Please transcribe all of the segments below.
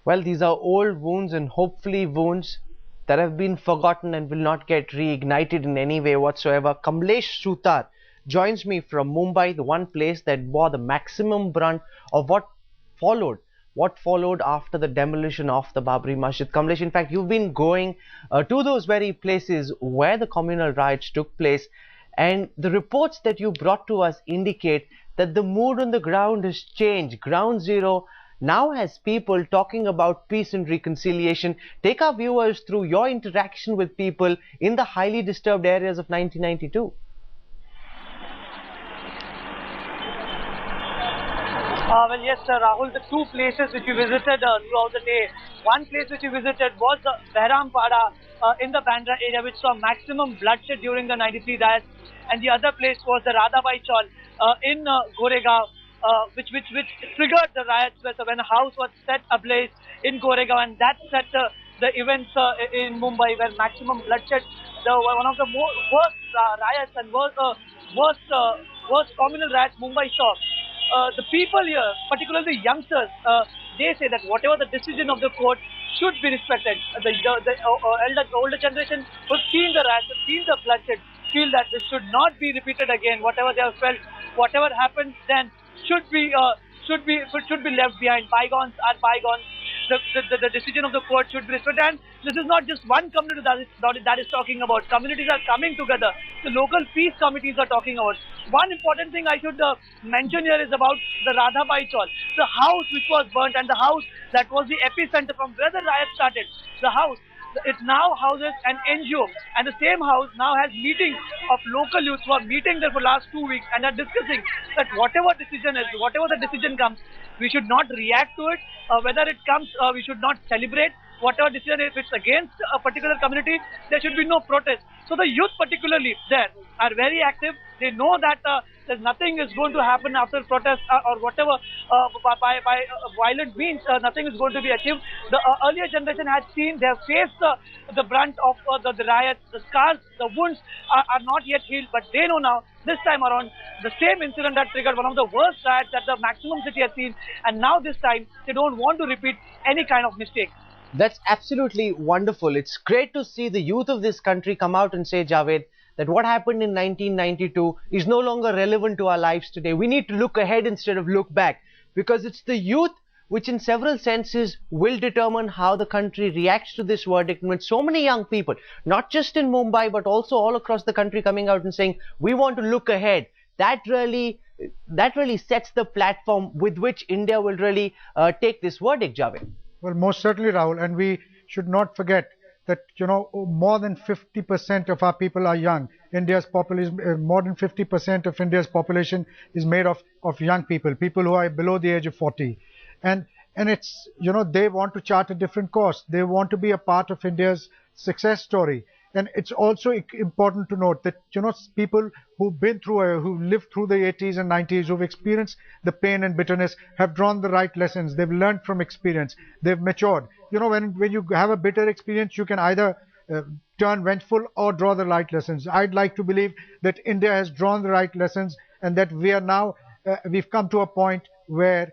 Well, these are old wounds and hopefully wounds that have been forgotten and will not get reignited in any way whatsoever. Kamlesh Sutar joins me from Mumbai, the one place that bore the maximum brunt of what followed. What followed after the demolition of the Babri Masjid. Kamlesh, in fact, you've been going to those very places where the communal riots took place, and the reports that you brought to us indicate that the mood on the ground has changed. Ground zero now has people talking about peace and reconciliation. Take our viewers through your interaction with people in the highly disturbed areas of 1992. Well, yes, Rahul, the two places which we visited throughout the day. One place which we visited was Behrampada in the Bandra area, which saw maximum bloodshed during the 93 riots. And the other place was the Radhabai Chaul in Goregaon, which triggered the riots when a house was set ablaze in Goregaon, and that set the events in Mumbai where maximum bloodshed. One of the worst riots and worst communal riots Mumbai saw. The people here, particularly the youngsters, they say that whatever the decision of the court should be respected. The older generation who've seen the riots, seen the bloodshed, feel that this should not be repeated again. Whatever they have felt, whatever happened then should be left behind. Bygones are bygones. The decision of the court should be respected. And this is not just one community that is talking about. Communities are coming together. The local peace committees are talking about. One important thing I should mention here is about the Radhabai Chaul, the house which was burnt, and the house that was the epicenter from where the riot started. The house, it now houses an NGO, and the same house now has meetings of local youths who are meeting there for the last 2 weeks and are discussing that whatever decision is, whatever the decision comes, we should not react to it. Whether it comes, we should not celebrate. Whatever decision, if it's against a particular community, there should be no protest. So the youth particularly there are very active. They know that there's nothing is going to happen after protest or whatever by violent means. Nothing is going to be achieved. The earlier generation had seen, they have faced the brunt of the riots. The scars, the wounds are not yet healed, but they know now, this time around, the same incident that triggered one of the worst riots that the maximum city has seen, and now this time they don't want to repeat any kind of mistake. That's absolutely wonderful. It's great to see the youth of this country come out and say, Javed, that what happened in 1992 is no longer relevant to our lives today. We need to look ahead instead of look back, because it's the youth which in several senses will determine how the country reacts to this verdict. And with so many young people, not just in Mumbai, but also all across the country coming out and saying, we want to look ahead, that really sets the platform with which India will really take this verdict, Javed. Well, most certainly, Rahul, and we should not forget that, you know, more than 50% of our people are young. India's population, more than 50% of India's population is made of young people, people who are below the age of 40. And it's, you know, they want to chart a different course. They want to be a part of India's success story. And it's also important to note that, you know, people who've been through, who lived through the 80s and 90s, who've experienced the pain and bitterness, have drawn the right lessons. They've learned from experience. They've matured. You know, when you have a bitter experience, you can either turn vengeful or draw the right lessons. I'd like to believe that India has drawn the right lessons, and that we are now, we've come to a point where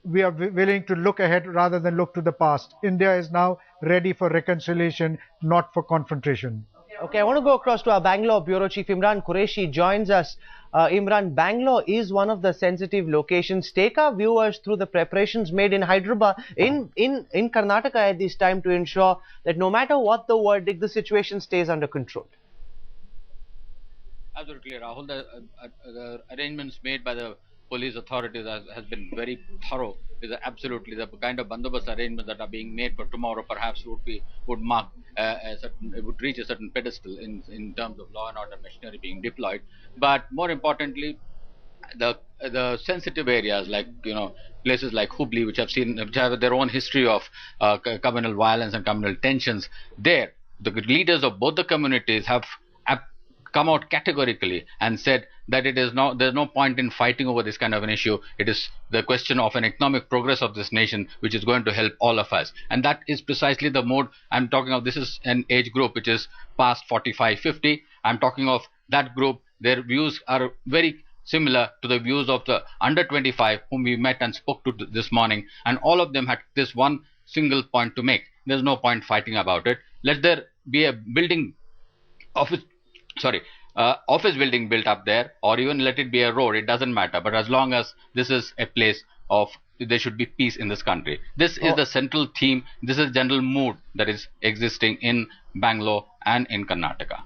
we are willing to look ahead rather than look to the past. India is now ready for reconciliation, not for confrontation. Okay, I want to go across to our Bangalore Bureau Chief Imran Qureshi joins us. Imran, Bangalore is one of the sensitive locations. Take our viewers through the preparations made in Hyderabad, in Karnataka at this time, to ensure that no matter what the verdict, the situation stays under control. Absolutely, Rahul. The arrangements made by the police authorities has been very thorough. Is absolutely the kind of bandobast arrangements that are being made for tomorrow perhaps would mark would reach a certain pedestal in terms of law and order machinery being deployed. But more importantly, the sensitive areas, like, you know, places like Hubli, which have their own history of communal violence and communal tensions, there the leaders of both the communities have come out categorically and said that there's no point in fighting over this kind of an issue. It is the question of an economic progress of this nation which is going to help all of us, and that is precisely the mode I'm talking of. This is an age group which is past 45-50. I'm talking of that group. Their views are very similar to the views of the under 25 whom we met and spoke to this morning, and all of them had this one single point to make. There's no point fighting about it. Let there be a building, office, sorry, office building built up there, or even let it be a road. It doesn't matter. But as long as this is a place of, there should be peace in this country. This is the central theme. This is general mood that is existing in Bangalore and in Karnataka.